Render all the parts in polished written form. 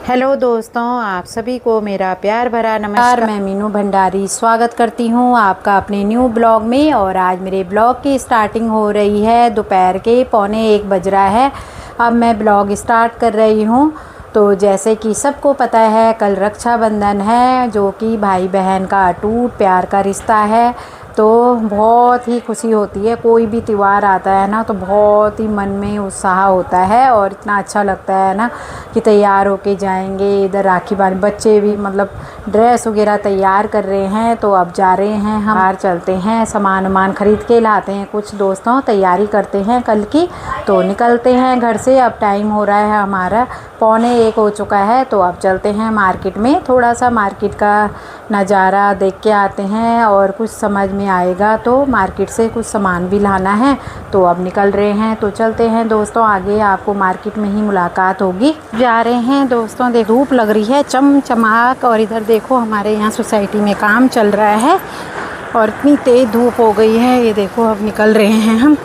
Hello दोस्तों, आप सभी को मेरा प्यार भरा नमस्कार। मैं मीनू भंडारी स्वागत करती हूँ आपका अपने न्यू ब्लॉग में। और आज मेरे ब्लॉग की स्टार्टिंग हो रही है दोपहर के 12:45 बज रहा है। अब मैं ब्लॉग स्टार्ट कर रही हूँ। तो जैसे कि सबको पता है, कल रक्षाबंधन है, जो कि भाई बहन का अटूट प्यार का रिश्ता है। तो बहुत ही खुशी होती है, कोई भी त्यौहार आता है ना तो बहुत ही मन में उत्साह होता है और इतना अच्छा लगता है ना कि तैयार होके जाएंगे। इधर राखी बांध, बच्चे भी मतलब ड्रेस वगैरह तैयार कर रहे हैं। तो अब जा रहे हैं, हम बाहर चलते हैं, सामान वामान खरीद के लाते हैं। कुछ दोस्तों तैयारी करते हैं कल की, तो निकलते हैं घर से। अब टाइम हो रहा है हमारा 12:45 हो चुका है। तो अब चलते हैं मार्केट में, थोड़ा सा मार्केट का नज़ारा देख के आते हैं और कुछ समझ में आएगा तो मार्केट से कुछ सामान भी लाना है। तो अब निकल रहे हैं, तो चलते हैं दोस्तों। आगे आपको मार्केट में ही मुलाकात होगी। जा रहे हैं दोस्तों, देख धूप लग रही है चमचमाक। और इधर देखो हमारे यहाँ सोसाइटी में काम चल रहा है और इतनी तेज़ धूप हो गई है। ये देखो अब निकल रहे हैं हम,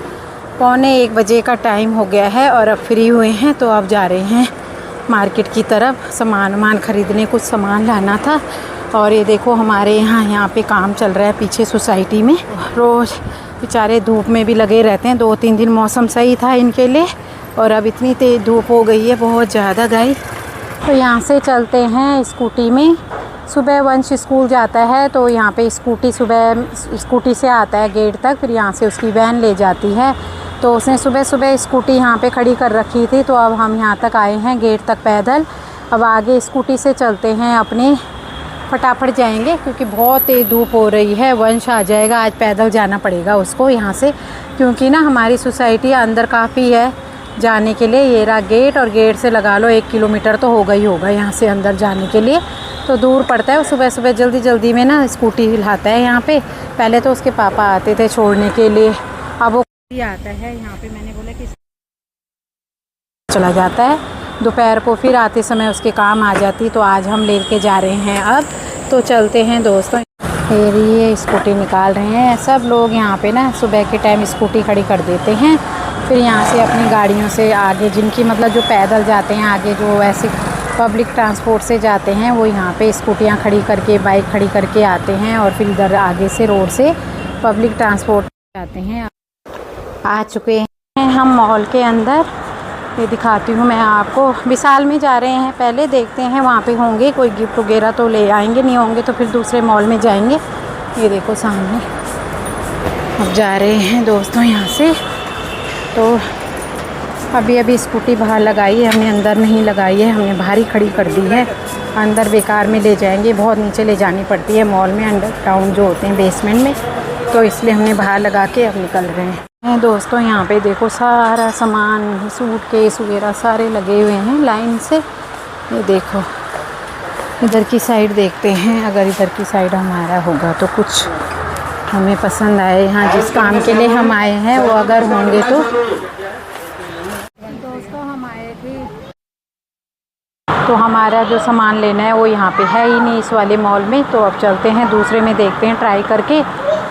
12:45 बजे का टाइम हो गया है और अब फ्री हुए हैं। तो अब जा रहे हैं मार्केट की तरफ, सामान खरीदने, कुछ सामान लाना था। और ये देखो हमारे यहाँ पे काम चल रहा है पीछे सोसाइटी में। रोज़ बेचारे धूप में भी लगे रहते हैं। 2-3 दिन मौसम सही था इनके लिए और अब इतनी तेज़ धूप हो गई है, बहुत ज़्यादा गाइस। तो यहाँ से चलते हैं स्कूटी में। सुबह वंश स्कूल जाता है तो यहाँ पे सुबह स्कूटी से आता है गेट तक, फिर यहाँ से उसकी वैन ले जाती है। तो उसने सुबह सुबह स्कूटी यहाँ पे खड़ी कर रखी थी। तो अब हम यहाँ तक आए हैं गेट तक पैदल। अब आगे स्कूटी से चलते हैं, अपने फटाफट जाएंगे क्योंकि बहुत तेज़ धूप हो रही है। वंश आ जाएगा, आज पैदल जाना पड़ेगा उसको यहाँ से, क्योंकि ना हमारी सोसाइटी अंदर काफ़ी है जाने के लिए। ये रहा गेट, और गेट से लगा लो 1 किलोमीटर तो होगा ही होगा यहाँ से अंदर जाने के लिए। तो दूर पड़ता है। सुबह सुबह जल्दी जल्दी में ना स्कूटी हिलाता है यहाँ पे। पहले तो उसके पापा आते थे छोड़ने के लिए, अब वो आता है यहाँ पे। मैंने बोला कि चला जाता है दोपहर को, फिर आते समय उसके काम आ जाती। तो आज हम लेके जा रहे हैं अब। तो चलते हैं दोस्तों। ये स्कूटी निकाल रहे हैं सब लोग यहाँ पे ना, सुबह के टाइम स्कूटी खड़ी कर देते हैं, फिर यहाँ से अपनी गाड़ियों से आगे, जिनकी मतलब जो पैदल जाते हैं आगे, जो ऐसे पब्लिक ट्रांसपोर्ट से जाते हैं, वो यहाँ पे स्कूटियाँ खड़ी करके, बाइक खड़ी करके आते हैं और फिर इधर आगे से रोड से पब्लिक ट्रांसपोर्ट जाते हैं। आ चुके हैं हम मॉल के अंदर। ये दिखाती हूँ मैं आपको। विशाल में जा रहे हैं, पहले देखते हैं वहाँ पे होंगे कोई गिफ्ट वगैरह तो ले आएंगे, नहीं होंगे तो फिर दूसरे मॉल में जाएंगे। ये देखो सामने अब जा रहे हैं दोस्तों यहाँ से। तो अभी स्कूटी बाहर लगाई है हमने, अंदर नहीं लगाई है, हमने बाहर ही खड़ी कर दी है। अंदर बेकार में ले जाएंगे, बहुत नीचे ले जानी पड़ती है मॉल में, अंडरग्राउंड जो होते हैं बेसमेंट में, तो इसलिए हमने बाहर लगा के अब निकल रहे हैं दोस्तों। यहाँ पे देखो सारा सामान, सूटकेस वगैरह सारे लगे हुए हैं लाइन से। ये देखो इधर की साइड देखते हैं, अगर इधर की साइड हमारा होगा तो कुछ हमें पसंद आए, यहाँ जिस काम के लिए हम आए हैं वो अगर होंगे तो। दोस्तों हम आए थे तो हमारा जो सामान लेना है वो यहाँ पे है ही नहीं इस वाले मॉल में। तो अब चलते हैं दूसरे में, देखते हैं ट्राई करके।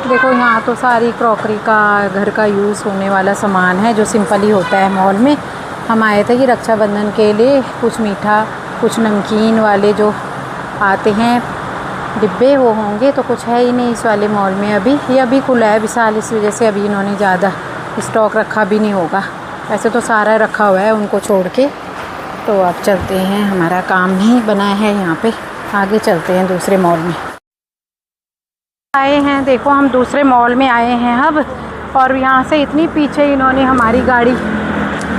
देखो यहाँ तो सारी क्रॉकरी का, घर का यूज़ होने वाला सामान है जो सिंपल ही होता है मॉल में। हम आए थे कि रक्षाबंधन के लिए कुछ मीठा, कुछ नमकीन वाले जो आते हैं डिब्बे, वो होंगे। तो कुछ है ही नहीं इस वाले मॉल में अभी। ये अभी खुला है विशाल, इस वजह से अभी इन्होंने ज़्यादा स्टॉक रखा भी नहीं होगा। ऐसे तो सारा रखा हुआ है उनको छोड़ के। तो अब चलते हैं, हमारा काम नहीं बना है यहाँ पे, आगे चलते हैं दूसरे मॉल में। आए हैं, देखो हम दूसरे मॉल में आए हैं अब। और यहाँ से इतनी पीछे इन्होंने हमारी गाड़ी,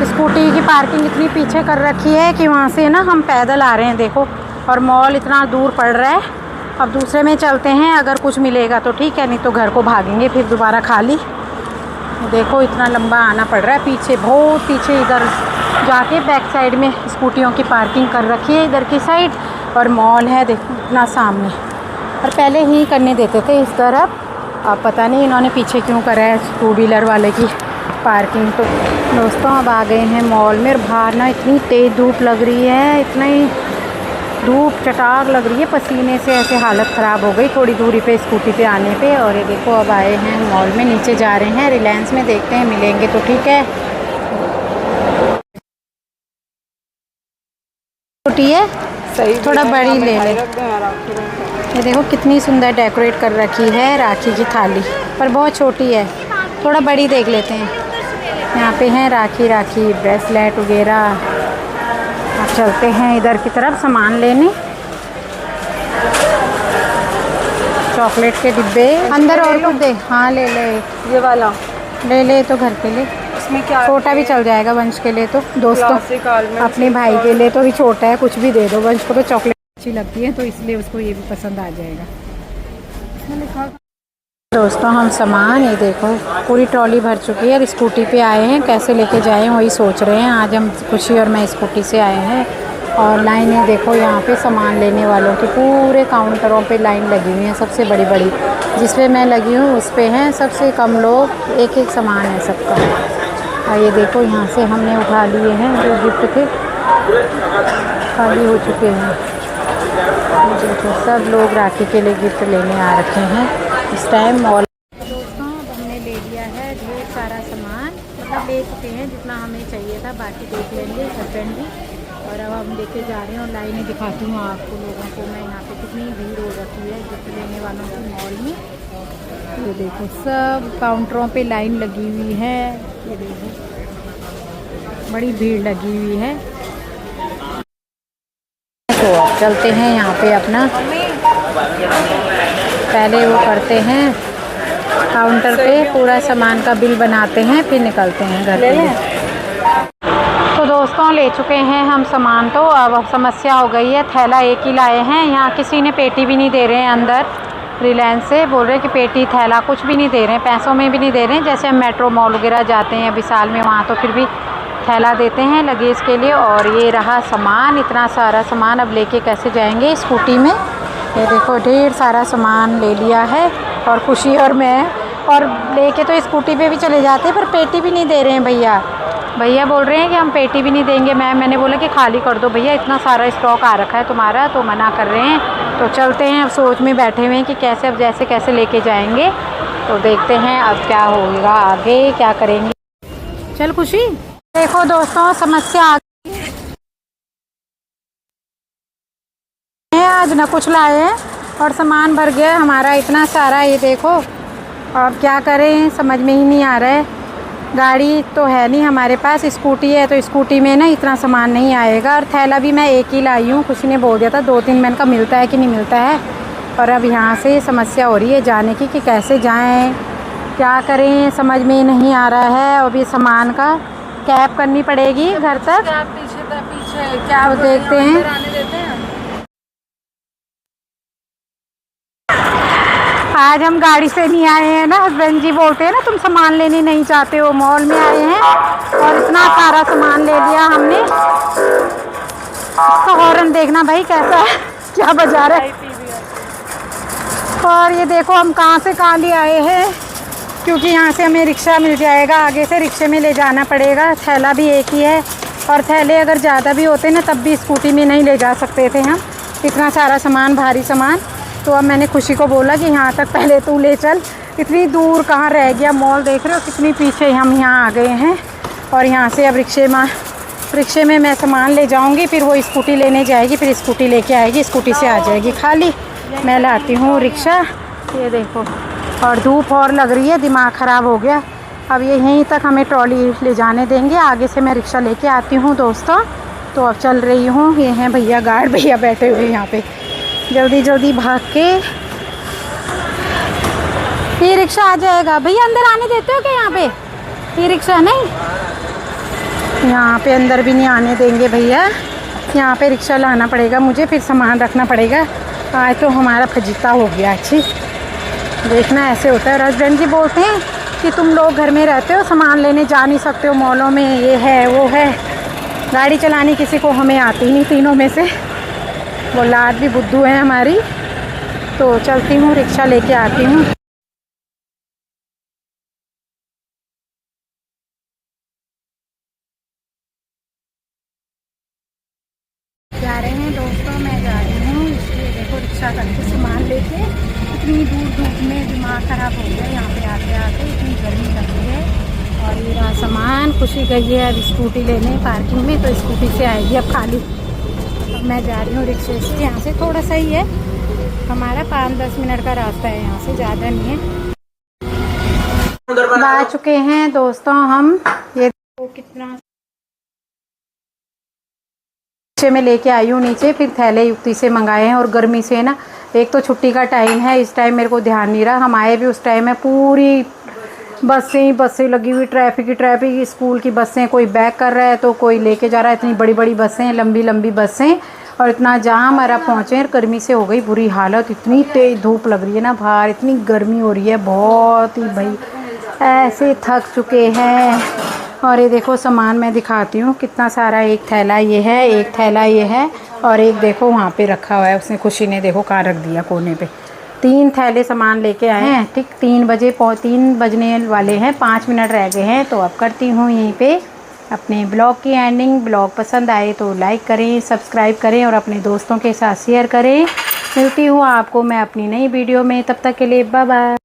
स्कूटी की पार्किंग इतनी पीछे कर रखी है कि वहाँ से ना हम पैदल आ रहे हैं देखो। और मॉल इतना दूर पड़ रहा है। अब दूसरे में चलते हैं, अगर कुछ मिलेगा तो ठीक है, नहीं तो घर को भागेंगे फिर दोबारा खाली। देखो इतना लंबा आना पड़ रहा है पीछे, बहुत पीछे। इधर जाके बैक साइड में स्कूटियों की पार्किंग कर रखी है इधर की साइड, और मॉल है देखो इतना सामने। और पहले ही करने देते थे इस तरफ, अब पता नहीं इन्होंने पीछे क्यों करा है 2 व्हीलर वाले की पार्किंग। तो दोस्तों अब आ गए हैं मॉल में। और बाहर ना इतनी तेज़ धूप लग रही है, इतना ही धूप चटाक लग रही है, पसीने से ऐसे हालत ख़राब हो गई थोड़ी दूरी पे स्कूटी पे आने पे। और ये देखो अब आए हैं मॉल में, नीचे जा रहे हैं रिलायंस में, देखते हैं मिलेंगे तो ठीक है। स्कूटी है सही थोड़ा बड़ी ले ले। ये देखो कितनी सुंदर डेकोरेट कर रखी है राखी की थाली, पर बहुत छोटी है, थोड़ा बड़ी देख लेते हैं। यहाँ पे हैं राखी ब्रेसलेट वगैरह। अब चलते हैं इधर की तरफ सामान लेने। चॉकलेट के डिब्बे अंदर और कुछ दे। हाँ ले ले, ये वाला ले तो घर के लिए। इसमें क्या छोटा भी चल जाएगा वंश के लिए। तो दोस्तों अपने भाई के लिए तो भी छोटा है, कुछ भी दे दो। वंश को तो चॉकलेट अच्छी लगती है तो इसलिए उसको ये भी पसंद आ जाएगा। दोस्तों हम सामान ये देखो पूरी ट्रॉली भर चुकी है और स्कूटी पे आए हैं, कैसे लेके जाएं वही सोच रहे हैं। आज हम खुशी और मैं स्कूटी से आए हैं और लाइन है देखो यहाँ पे सामान लेने वालों की पूरे काउंटरों पे लाइन लगी हुई है। सबसे बड़ी जिस पे मैं लगी हूँ उस पे हैं सबसे कम लोग, एक सामान है सबका। और ये देखो यहाँ से हमने उठा लिए हैं जो गिफ्ट थे, खाली हो चुके हैं। देखो सब लोग राखी के लिए गिफ्ट लेने आ रखे हैं इस टाइम मॉल। दोस्तों अब हमने ले लिया है ढेर सारा सामान, मतलब ले चुके हैं जितना हमें चाहिए था, बाकी देख लेंगे हस्बैंड भी। और अब हम लेके जा रहे हैं और लाइनें दिखाती हूँ आपको लोगों को मैं यहाँ पे कितनी भीड़ हो रखी है गिफ्ट लेने वालों की मॉल में। ये देखो सब काउंटरों पे लाइन लगी हुई है, ये देखो बड़ी भीड़ लगी हुई है। तो अब चलते हैं यहाँ पे अपना पहले वो करते हैं काउंटर पे पूरा सामान का बिल बनाते हैं, फिर निकलते हैं घर के लिए। तो दोस्तों ले चुके हैं हम सामान। तो अब समस्या हो गई है, थैला एक ही लाए हैं, यहाँ किसी ने पेटी भी नहीं दे रहे हैं। अंदर रिलायंस से बोल रहे हैं कि पेटी थैला कुछ भी नहीं दे रहे हैं, पैसों में भी नहीं दे रहे हैं। जैसे हम मेट्रो मॉल वगैरह जाते हैं विशाल में, वहाँ तो फिर भी थैला देते हैं लगेज के लिए। और ये रहा सामान, इतना सारा सामान अब लेके कैसे जाएंगे स्कूटी में। ये देखो ढेर सारा सामान ले लिया है और खुशी और मैं, और लेके तो स्कूटी पे भी चले जाते हैं पर पेटी भी नहीं दे रहे हैं भैया बोल रहे हैं कि हम पेटी भी नहीं देंगे। मैंने बोला कि खाली कर दो भैया, इतना सारा स्टॉक आ रखा है तुम्हारा, तो मना कर रहे हैं। तो चलते हैं, अब सोच में बैठे हुए हैं कि कैसे अब जैसे कैसे लेके जाएंगे। तो देखते हैं अब क्या होगा आगे, क्या करेंगे। चल खुशी। देखो दोस्तों समस्या आ गई है, आज ना कुछ लाए हैं और सामान भर गया हमारा इतना सारा। ये देखो अब क्या करें समझ में ही नहीं आ रहा है। गाड़ी तो है नहीं हमारे पास, स्कूटी है तो स्कूटी में ना इतना सामान नहीं आएगा। और थैला भी मैं एक ही लाई हूँ, खुशी ने बोल दिया था 2-3 मैन का मिलता है कि नहीं मिलता है। और अब यहाँ से समस्या हो रही है जाने की कि कैसे जाएं, क्या करें समझ में नहीं आ रहा है। अब ये सामान का कैब करनी पड़ेगी घर तक, पीछे क्या तो देखते हैं। आज हम गाड़ी से नहीं आए हैं ना, हस्बैंड जी बोलते हैं ना तुम सामान लेने नहीं चाहते हो, मॉल में आए हैं और इतना सारा सामान ले लिया हमने। इसका हॉर्न देखना भाई कैसा है, क्या बजा रहा है। और ये देखो हम कहाँ से कहाँ ले आए हैं, क्योंकि यहाँ से हमें रिक्शा मिल जाएगा, आगे से रिक्शे में ले जाना पड़ेगा। थैला भी एक ही है और थैले अगर ज़्यादा भी होते ना तब भी स्कूटी में नहीं ले जा सकते थे हम, इतना सारा सामान, भारी सामान। तो अब मैंने खुशी को बोला कि यहाँ तक पहले तू ले चल, इतनी दूर कहाँ रह गया मॉल, देख रहे हो कितनी पीछे हम यहाँ आ गए हैं। और यहाँ से अब रिक्शे में मैं सामान ले जाऊँगी, फिर वो स्कूटी लेने जाएगी, फिर स्कूटी लेके आएगी, स्कूटी से आ जाएगी खाली। मैं लाती हूँ रिक्शा। ये देखो और धूप और लग रही है, दिमाग ख़राब हो गया। अब ये यहीं तक हमें ट्रॉली ले जाने देंगे, आगे से मैं रिक्शा लेके आती हूँ दोस्तों। तो अब चल रही हूँ, ये हैं भैया गार्ड भैया बैठे हुए यहाँ पे, जल्दी भाग के। ये रिक्शा आ जाएगा भैया, अंदर आने देते हो क्या यहाँ पे? ये रिक्शा नहीं, यहाँ पे अंदर भी नहीं आने देंगे भैया, यहाँ पे रिक्शा लाना पड़ेगा मुझे, फिर सामान रखना पड़ेगा। आज तो हमारा फजीता हो गया। अच्छी देखना ऐसे होता है। और हस्बैंड जी बोलते हैं कि तुम लोग घर में रहते हो, सामान लेने जा नहीं सकते हो मॉलों में, ये है वो है। गाड़ी चलानी किसी को हमें आती नहीं तीनों में से, वो लाड भी बुद्धू है हमारी। तो चलती हूँ, रिक्शा लेके आती हूँ। जा रहे हैं दोस्तों, मैं जा रही हूँ, इसलिए देखो रिक्शा करके सामान लेके। इतनी दूर धूप में दिमाग ख़राब हो गया यहाँ पे आते आते, इतनी गर्मी लग रही है। और ये रहा सामान, खुशी गई है अब स्कूटी लेने पार्किंग में, तो स्कूटी से आएगी अब खाली। मैं जा रही हूँ रिक्शे से, यहाँ से थोड़ा सा ही है हमारा, 5-10 मिनट का रास्ता है यहाँ से, ज़्यादा नहीं है। आ चुके हैं दोस्तों हम, ये देखो कितना नीचे में लेके आई हूँ नीचे, फिर थैले युक्ति से मंगाए हैं। और गर्मी से ना, एक तो छुट्टी का टाइम है, इस टाइम मेरे को ध्यान नहीं रहा, हम आए भी उस टाइम है, पूरी बसें लगी हुई, ट्रैफिक, स्कूल की बसें, कोई बैक कर रहा है तो कोई लेके जा रहा है, इतनी बड़ी बड़ी बसें, लंबी लंबी बसें, और इतना जाम। और अब पहुँचे, गर्मी से हो गई बुरी हालत, इतनी तेज़ धूप लग रही है ना बाहर, इतनी गर्मी हो रही है बहुत ही, भाई ऐसे थक चुके हैं। और ये देखो सामान मैं दिखाती हूँ कितना सारा, एक थैला ये है, एक थैला ये है, और एक देखो वहाँ पे रखा हुआ है, उसने खुशी ने देखो कहाँ रख दिया कोने पे। 3 थैले सामान लेके आए हैं, ठीक 3 बजने वाले हैं, 5 मिनट रह गए हैं। तो अब करती हूँ यहीं पे अपने ब्लॉग की एंडिंग। ब्लॉग पसंद आए तो लाइक करें, सब्सक्राइब करें और अपने दोस्तों के साथ शेयर करें। मिलती हूँ आपको मैं अपनी नई वीडियो में, तब तक के लिए बाय बाय।